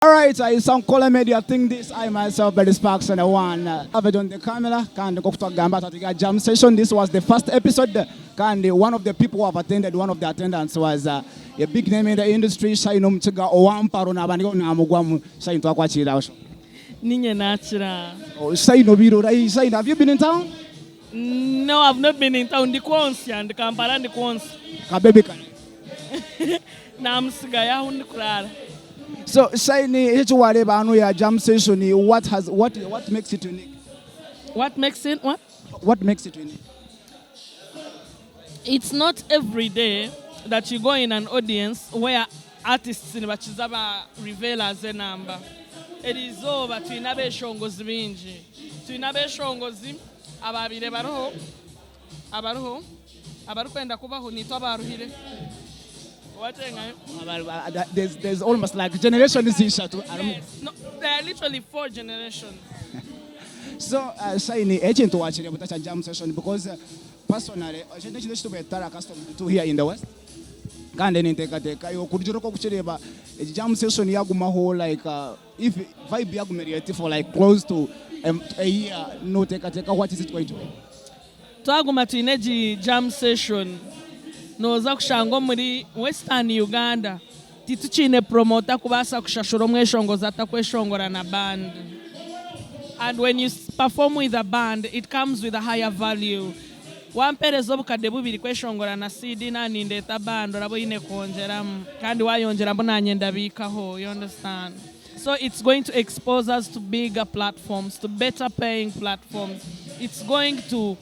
Alright, it's Ankole Media. I think this I myself, Betty Sparks, and one. Have it on the camera. Kandi Kokutwa Gamba Tatiga Jam Session. This was the first episode. Kandi one of the people who have attended, one of the attendants was a big name in the industry. Womukiga Arahura Ekidongo. Ninye Nachira. Oh, have you been in town? No, I've not been in town. The Kwonsi and the Kampala and the Kwonsi. Kabebe Namsigaya Hundukrara. So, jam session. What makes it unique? What makes it what? What makes it unique? It's not every day that you go in an audience where artists in Bachizaba reveal as a number. It is over to inabe shongozi binji. To inabe shongozi ababire baruho abarukwenda kubaho nitwa baruhire. There's almost like generation is issue. Yes. No, there are literally 4 generations. So, Shiny agent to watch a jam session because personally, I should be accustomed to here in the West. Can't any take a could you go a jam session Yagumaho like if vibe Yagumeriati for like close to a year, no take a what is it going to be? Twagumatineji jam session. Noza kushango muri Western Uganda tituchine promoter kubasa kushashura mweshongoza atakweshongora na band. And when you perform with a band, it comes with a higher value. Wamperezo bukade bubiri kweshongora na CD na nindeta band rabo ine konjera kandi wayongera mbona nyenda bikaho, you understand? So it's going to expose us to bigger platforms, to better paying platforms. It's going to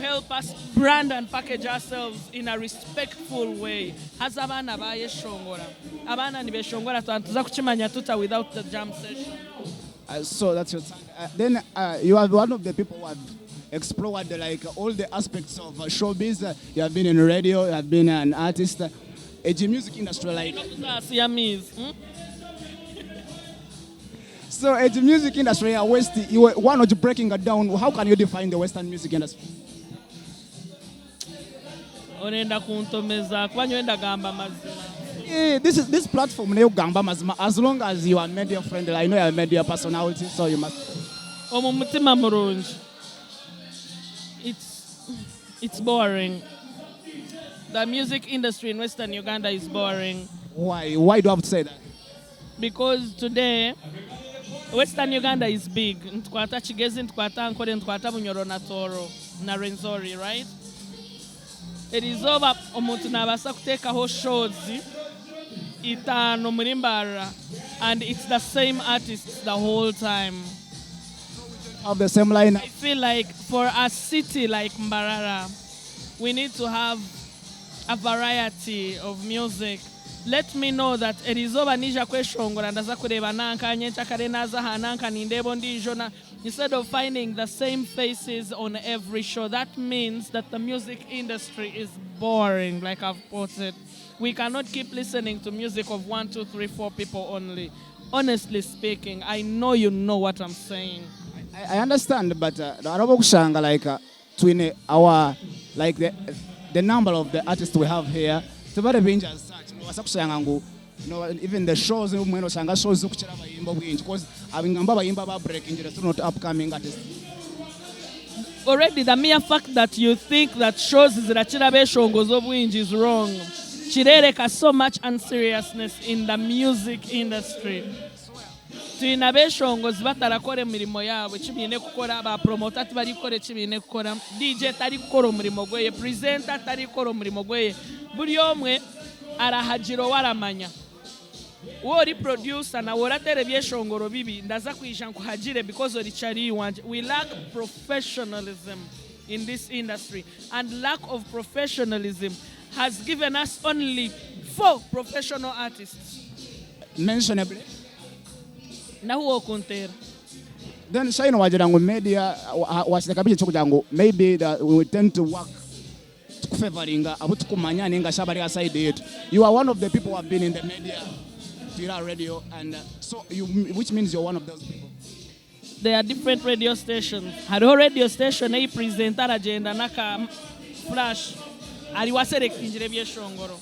help us brand and package ourselves in a respectful way. As abana baye shongora. Abana ni beshongora tuza kuchimanya tuta without the jam session. So that's your time. Then you are one of the people who have explored all the aspects of showbiz. You have been in radio, you have been an artist. The music industry So the music industry West, you were one of breaking it down. How can you define the Western music industry? Yeah, this platform as long as you are media friendly. I know you are a media personality, so you must. It's boring. The music industry in Western Uganda is boring. Why? Why do I have to say that? Because today Western Uganda is big. Ntukwata Chigezi, ntukwata Ankole, ntukwata Bunyoro na Toro na Renzori, right? It is over omuntu nabasa kutekaho shows itano muri Mbara, and it's the same artists the whole time. Of the same line. I feel like for a city like Mbarara, we need to have a variety of music. Let me know that it is over Nija kweshongora ndaza kureba nanka nyencha kare naza hananka nindebo ndijona. Instead of finding the same faces on every show, that means that the music industry is boring, like I've put it. We cannot keep listening to music of 1, 2, 3, 4 people only. Honestly speaking, I know you know what I'm saying. I understand, but between our the number of the artists we have here, it's very dangerous. Even the shows, shows because not upcoming artists. Already, the mere fact that you think that shows is wrong. Chirereka so much unseriousness in the music industry. Tuinabeshongozi batarakore mirimo yabo chibine gukora ba promoter tubari kore chibine gukora DJ tari gukora umurimo gwe presenter tari gukora umurimo gwe buri omwe arahajiro waramanya wori producer na wora television bibi ndaza kwisha kuhajire because ori chari wanje. We lack professionalism in this industry, and lack of professionalism has given us only 4 professional artists. Mentionably. Then Shine wajirangu media washikabiche chokujangu maybe that we tend to work favoring abutukumanya ninga shabari aside it. You are one of the people who have been in the media, radio, and so which means you're one of those people. There are different radio stations. Hariho radio station a presenter agenda naka flash aliwaselectinjire byeshongoro.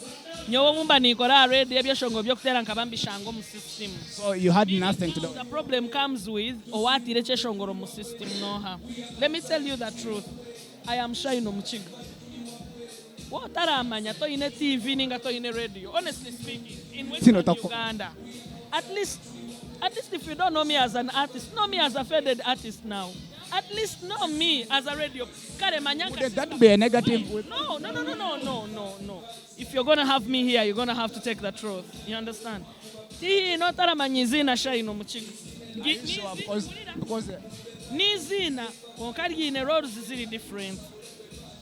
nyowe mumba nikora radio ebyeshongo byokutera nkabambishango mu system. So you had nothing to do. The problem comes with owatire cheshongoro mu system noha. Let me tell you the truth. I am shy no Omukiga. What aramanya to ine TV ninga to ine radio. Honestly speaking, in Western Uganda, at least if you don't know me as an artist, know me as a faded artist now. At least know me as a radio. Would that be a negative? No. If you're going to have me here, you're going to have to take the truth. You understand? Not aramanyizina shy no Omukiga. Because Nizina, onkari ine roles ziri different.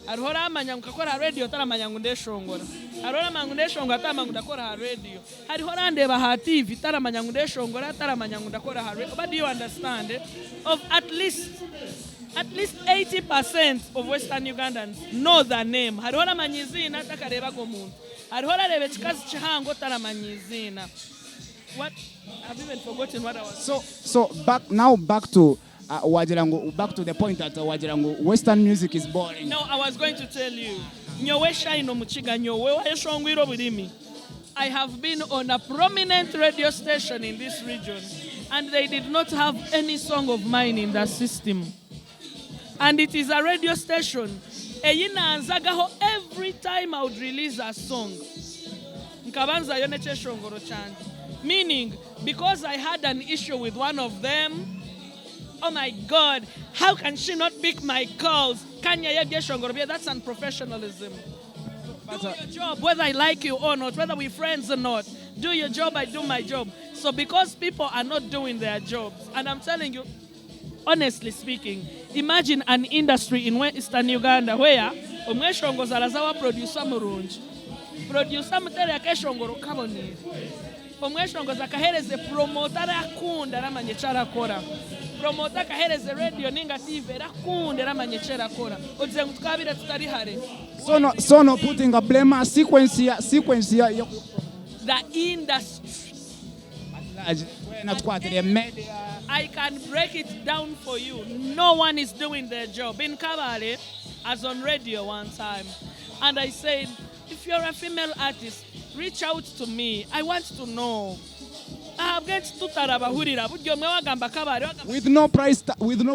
Arahura amanya ngakora radio taramanya ngundeshongora. Arahura mangundeshongora taramanya ngudakora radio. Arahura ndeba ha TV taramanya ngundeshongora taramanya ngudakora radio. But do you understand? Of at least 80% of Western Ugandans know the name. Arahura manyizina takareba gomuntu. Arahura rebe chikazi chihango taramanyizina. What? I've even forgotten what I was. So back to back to the point that Wajirango Western music is boring. No, I was going to tell you. Nyowe shine Omukiga nyowe wayeshongwiro bulimi. I have been on a prominent radio station in this region and they did not have any song of mine in the system. And it is a radio station. Eyina anzagaho every time I would release a song. Nkabanza yone cheshongoro chanje. Meaning, because I had an issue with one of them, oh my God, how can she not pick my calls? That's unprofessionalism. Do your job, whether I like you or not, whether we're friends or not. Do your job, I do my job. So because people are not doing their jobs, and I'm telling you, honestly speaking, imagine an industry in Western Uganda where umweshongo zarazawa producer murunji. Producer mutere akeshongoro kabonire. Umweshongo zakahereze promoter akunda ramanye charakora. Promoter kahereze radio ninga TV rakunda ramanye charakora. Ozengu tukabire tutari hare. So no putting a blame sequence here. The industry. I can break it down for you. No one is doing their job. In Kabale, I was on radio one time, and I said, if you're a female artist, reach out to me. I want to know. I have get to Tarabahurira. With no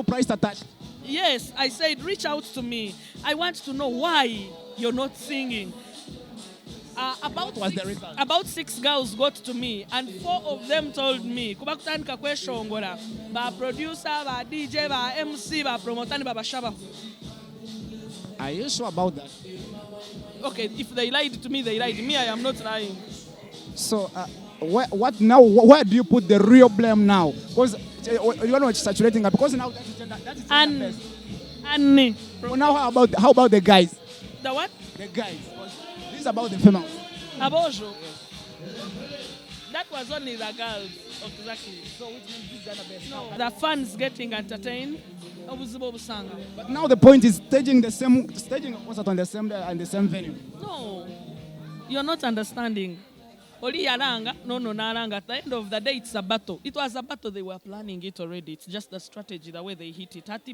price attached. Yes, I said, reach out to me. I want to know why you're not singing. About 6 girls got to me, and 4 of them told me, Kubakutanka kweshongora, ba producer, ba DJ, ba MC, ba promoter, ba bashaba. Are you sure about that? Okay, if they lied to me, they lied to me. I am not lying. So, what now? Where do you put the real blame now? Because you know it's saturating. Because now that is the best. And well, now how about the guys? The what? The guys. This is about the females. Abojo. That was only the girls. Exactly. So which means these are the best. No. The fans getting entertained. But now the point is staging a concert on the same venue. No, you're not understanding. Oli yaranga, no naranga. At the end of the day, it's a battle. It was a battle. They were planning it already. It's just the strategy, the way they hit it. But do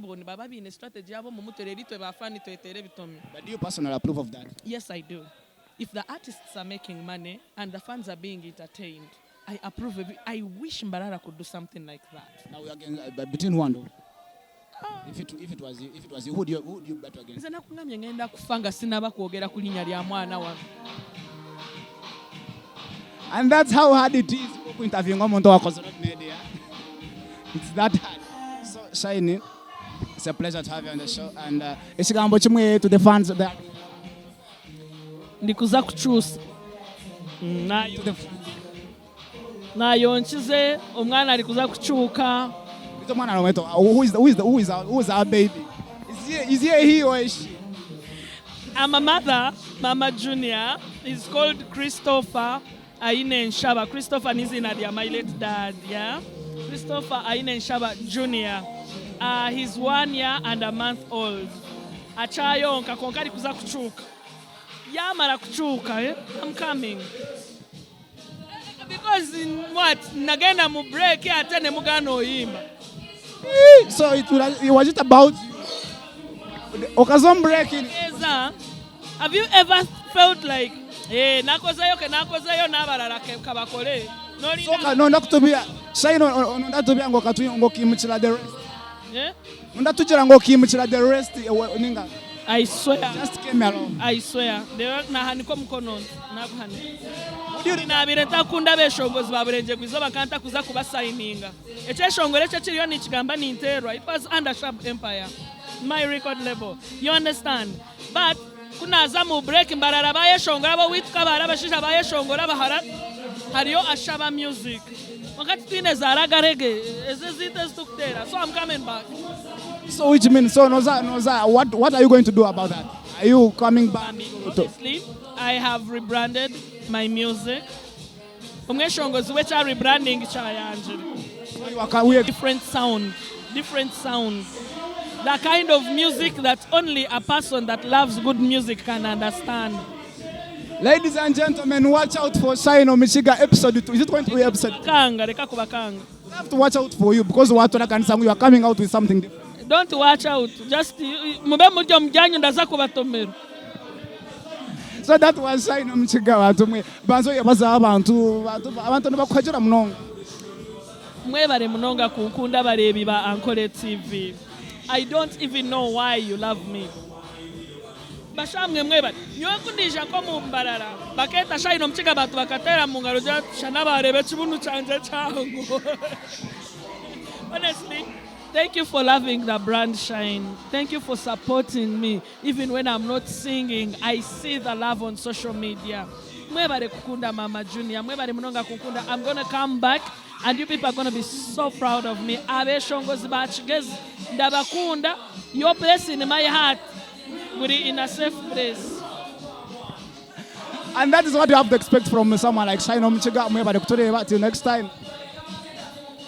you personally approve of that? Yes, I do. If the artists are making money and the fans are being entertained, I approve of it. I wish Mbarara could do something like that. Now we are again between one though. If it was you, who would you bet against? And that's how hard it is interviewing NKORE Media. It's that hard. So Shiny, it's a pleasure to have you on the show. And it's to the fans there. Ndikuza kuchusa. Nayo nchize omwana alikuza kuchuka. Who is our baby? Is he or is she? I'm a mother, Mama Junior. He's called Christopher Aine Nshaba. Christopher Nizinadia, my late dad, yeah? Christopher Aine Nshaba Junior. He's 1 year and a month old. Achayo nkakonkari kuza kuchuka. Yamara kuchuka, eh? I'm coming. Because in what? Nagenda mu break atene mugano yimba. So it was just about occasion breaking. Have you ever felt like nakozeyo n'abalala kabakole. No ndakutubia Shine ndatubia ngokimukira the rest. Ndatujira ngokimukira the rest ninga. I swear. Just came along. I swear. Nahaniko mukono nakuhani. Nabire ntakunda beshongozi baburenje kwizo bakanta kuza kubasayininga. Ekyeshongole kye kiriyo nikigamba ninterwa. It was under Sharp Empire. My record label. You understand? But kunaza mu break mbarara bayeshongora bo witwa barabashisha bayeshongora bahara hariyo ashaba music. Wakati twine zaraga reggae ezizite stukutera. So I'm coming back. So which means Noza, what are you going to do about that? Are you coming back? Honestly, I have rebranded my music. Umweshongozi which are rebranding chayanje. So you are different sound. The kind of music that only a person that loves good music can understand. Ladies and gentlemen, watch out for Shine Womukiga episode 2. Is it going to be episode 2? I have to watch out for you because you are coming out with something different. Don't watch out. Just mube mujya mujyanyu ndaza kubatomera. So that was Shine Womukiga batumwe. Banzo yabaza abantu nibakujira munonga. Mwebare munonga kunkunda barebi ba Ankole TV. I don't even know why you love me. Bashamwe mwebare. Nyowe kundisha ko mumbarara. Baketa Shine Womukiga batu bakatera mu ngaro ja shana barebe kibunu canje cyango. Honestly, thank you for loving the brand Shine. Thank you for supporting me. Even when I'm not singing, I see the love on social media. Mwebare kukunda Mama Junior. Mwebare munonga kukunda. I'm going to come back and you people are going to be so proud of me. Abe shongozi bachigezi ndabakunda. Your place in my heart. Muri in a safe place. And that is what you have to expect from someone like Shine Womukiga. Mwebare kutureba till next time.